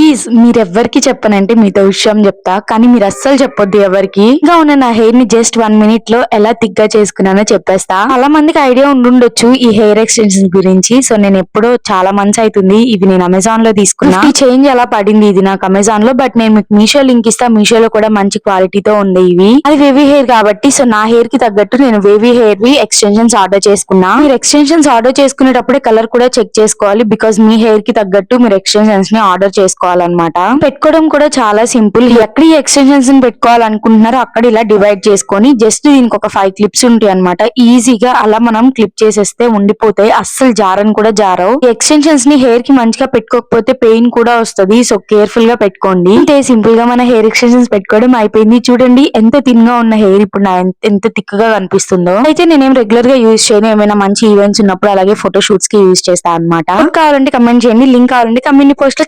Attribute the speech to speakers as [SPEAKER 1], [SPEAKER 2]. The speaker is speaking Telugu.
[SPEAKER 1] ప్లీజ్ మీరెవ్వరికి చెప్పనంటే మీతో విషయం చెప్తా, కానీ మీరు అస్సలు చెప్పొద్దు ఎవరికి. ఇంకా ఉన్న నా హెయిర్ ని జస్ట్ 1 minute లో ఎలా థిక్ గా చేసుకున్నానో చెప్పేస్తా. చాలా మందికి ఐడియా ఉండుండొచ్చు ఈ హెయిర్ ఎక్స్టెన్షన్ గురించి. సో నేను ఎప్పుడో చాలా మంత్స్ అవుతుంది ఇవి నేను అమెజాన్ లో తీసుకున్నా. ఈ చేంజ్ ఎలా పడింది ఇది నాకు అమెజాన్ లో, బట్ నేను మీకు మీషో లింక్ ఇస్తా. మీషోలో కూడా మంచి క్వాలిటీతో ఉంది ఇవి. అది వేవీ హెయిర్ కాబట్టి సో నా హెయిర్ కి తగ్గట్టు నేను వేవీ హెయిర్ వి ఎక్స్టెన్షన్స్ ఆర్డర్ చేసుకున్నా. మీరు ఎక్స్టెన్షన్స్ ఆర్డర్ చేసుకునేటప్పుడే కలర్ కూడా చెక్ చేసుకోవాలి, బికాస్ మీ హెయిర్ కి తగ్గట్టు మీరు ఎక్స్టెన్షన్స్ ని ఆర్డర్ చేసుకోవాలన్నమాట. పెట్టుకోవడం కూడా చాలా సింపుల్. ఎక్కడ ఈ ఎక్స్టెన్షన్స్ పెట్టుకోవాలనుకుంటున్నారో అక్కడ ఇలా డివైడ్ చేసుకొని జస్ట్ దీనికి ఒక 5 క్లిప్స్ ఉంటాయి అనమాట. ఈజీగా అలా మనం క్లిప్ చేసేస్తే ఉండిపోతాయి, అస్సలు జారని కూడా జారవు. ఈ ఎక్స్టెన్షన్స్ ని హెయిర్ కి మంచిగా పెట్టుకోకపోతే పెయిన్ కూడా వస్తుంది. సో కేర్ఫుల్ గా పెట్టుకోండి. అంటే సింపుల్ గా మన హెయిర్ ఎక్స్టెన్షన్స్ పెట్టుకోవడం అయిపోయింది. చూడండి ఎంత థిన్ గా ఉన్న హెయిర్ ఇప్పుడు ఎంత థిక్ గా కనిపిస్తుందో. అయితే నేనేం రెగ్యులర్ గా యూజ్ చేయను, ఏమైనా మంచి ఈవెంట్స్ ఉన్నప్పుడు అలాగే ఫోటో షూట్స్ కి యూజ్ చేస్తాను అనమాట. కావాలంటే కమెంట్ చేయండి, లింక్ కావాలంటే కమ్యూనిటీ పోస్ట్ లో